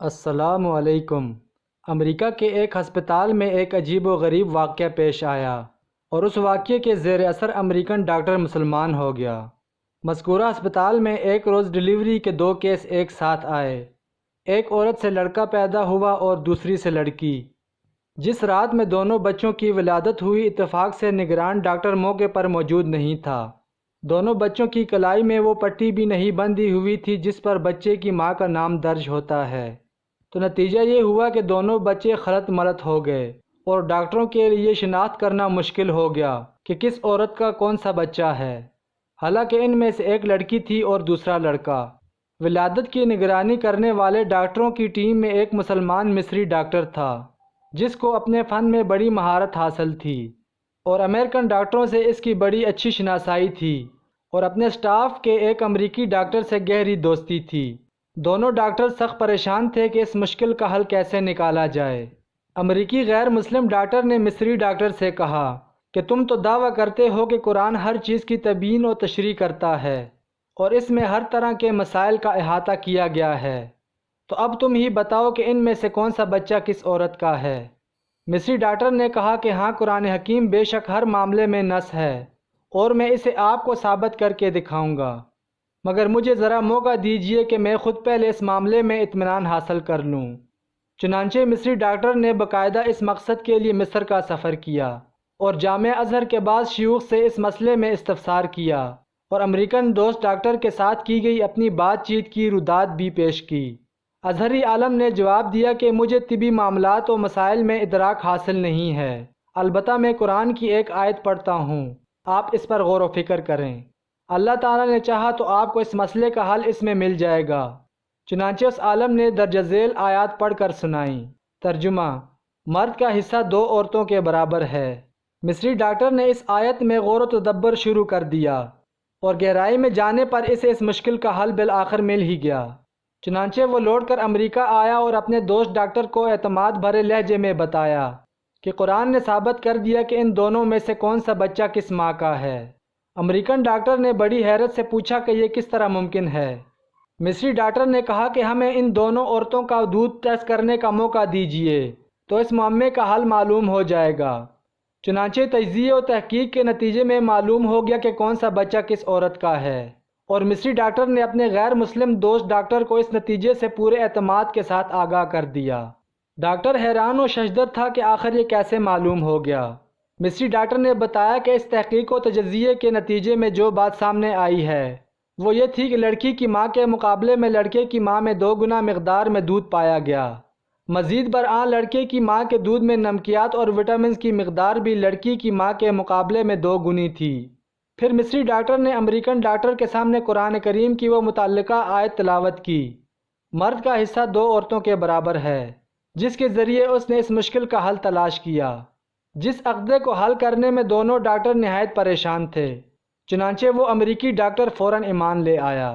السلام علیکم۔ امریکہ کے ایک ہسپتال میں ایک عجیب و غریب واقعہ پیش آیا اور اس واقعے کے زیر اثر امریکن ڈاکٹر مسلمان ہو گیا۔ مذکورہ ہسپتال میں ایک روز ڈلیوری کے 2 کیس ایک ساتھ آئے۔ ایک عورت سے لڑکا پیدا ہوا اور دوسری سے لڑکی۔ جس رات میں دونوں بچوں کی ولادت ہوئی، اتفاق سے نگران ڈاکٹر موقع پر موجود نہیں تھا۔ دونوں بچوں کی کلائی میں وہ پٹی بھی نہیں بندھی ہوئی تھی جس پر بچے کی ماں کا نام درج ہوتا ہے۔ تو نتیجہ یہ ہوا کہ دونوں بچے خلط ملط ہو گئے اور ڈاکٹروں کے لیے شناخت کرنا مشکل ہو گیا کہ کس عورت کا کون سا بچہ ہے، حالانکہ ان میں سے ایک لڑکی تھی اور دوسرا لڑکا۔ ولادت کی نگرانی کرنے والے ڈاکٹروں کی ٹیم میں ایک مسلمان مصری ڈاکٹر تھا جس کو اپنے فن میں بڑی مہارت حاصل تھی اور امریکن ڈاکٹروں سے اس کی بڑی اچھی شناسائی تھی، اور اپنے سٹاف کے ایک امریکی ڈاکٹر سے گہری دوستی تھی۔ دونوں ڈاکٹر سخت پریشان تھے کہ اس مشکل کا حل کیسے نکالا جائے۔ امریکی غیر مسلم ڈاکٹر نے مصری ڈاکٹر سے کہا کہ تم تو دعویٰ کرتے ہو کہ قرآن ہر چیز کی تبیین و تشریح کرتا ہے اور اس میں ہر طرح کے مسائل کا احاطہ کیا گیا ہے، تو اب تم ہی بتاؤ کہ ان میں سے کون سا بچہ کس عورت کا ہے۔ مصری ڈاکٹر نے کہا کہ ہاں، قرآن حکیم بے شک ہر معاملے میں نص ہے اور میں اسے آپ کو ثابت کر کے دکھاؤں گا، مگر مجھے ذرا موقع دیجیے کہ میں خود پہلے اس معاملے میں اطمینان حاصل کر لوں۔ چنانچہ مصری ڈاکٹر نے باقاعدہ اس مقصد کے لیے مصر کا سفر کیا اور جامعہ ازہر کے بعض شیوخ سے اس مسئلے میں استفسار کیا اور امریکن دوست ڈاکٹر کے ساتھ کی گئی اپنی بات چیت کی ردات بھی پیش کی۔ ازہری عالم نے جواب دیا کہ مجھے طبی معاملات و مسائل میں ادراک حاصل نہیں ہے، البتہ میں قرآن کی ایک آیت پڑھتا ہوں، آپ اس پر غور و فکر کریں، اللہ تعالیٰ نے چاہا تو آپ کو اس مسئلے کا حل اس میں مل جائے گا۔ چنانچہ اس عالم نے درج ذیل آیات پڑھ کر سنائیں۔ ترجمہ: مرد کا حصہ 2 عورتوں کے برابر ہے۔ مصری ڈاکٹر نے اس آیت میں غور و تدبر شروع کر دیا اور گہرائی میں جانے پر اسے اس مشکل کا حل بالآخر مل ہی گیا۔ چنانچہ وہ لوٹ کر امریکہ آیا اور اپنے دوست ڈاکٹر کو اعتماد بھرے لہجے میں بتایا کہ قرآن نے ثابت کر دیا کہ ان دونوں میں سے کون سا بچہ کس ماں کا ہے۔ امریکن ڈاکٹر نے بڑی حیرت سے پوچھا کہ یہ کس طرح ممکن ہے۔ مصری ڈاکٹر نے کہا کہ ہمیں ان دونوں عورتوں کا دودھ ٹیسٹ کرنے کا موقع دیجیے تو اس معمے کا حل معلوم ہو جائے گا۔ چنانچہ تجزیے و تحقیق کے نتیجے میں معلوم ہو گیا کہ کون سا بچہ کس عورت کا ہے، اور مصری ڈاکٹر نے اپنے غیر مسلم دوست ڈاکٹر کو اس نتیجے سے پورے اعتماد کے ساتھ آگاہ کر دیا۔ ڈاکٹر حیران و ششدر تھا کہ آخر یہ کیسے معلوم ہو گیا۔ مصری ڈاکٹر نے بتایا کہ اس تحقیق و تجزیے کے نتیجے میں جو بات سامنے آئی ہے وہ یہ تھی کہ لڑکی کی ماں کے مقابلے میں لڑکے کی ماں میں 2 گنا مقدار میں دودھ پایا گیا۔ مزید برآں لڑکے کی ماں کے دودھ میں نمکیات اور وٹامنز کی مقدار بھی لڑکی کی ماں کے مقابلے میں 2 گنی تھی۔ پھر مصری ڈاکٹر نے امریکن ڈاکٹر کے سامنے قرآن کریم کی وہ متعلقہ آیت تلاوت کی، مرد کا حصہ 2 عورتوں کے برابر ہے، جس کے ذریعے اس نے اس مشکل کا حل تلاش کیا۔ جس عقدے کو حل کرنے میں دونوں ڈاکٹر نہایت پریشان تھے، چنانچہ وہ امریکی ڈاکٹر فوراً ایمان لے آیا۔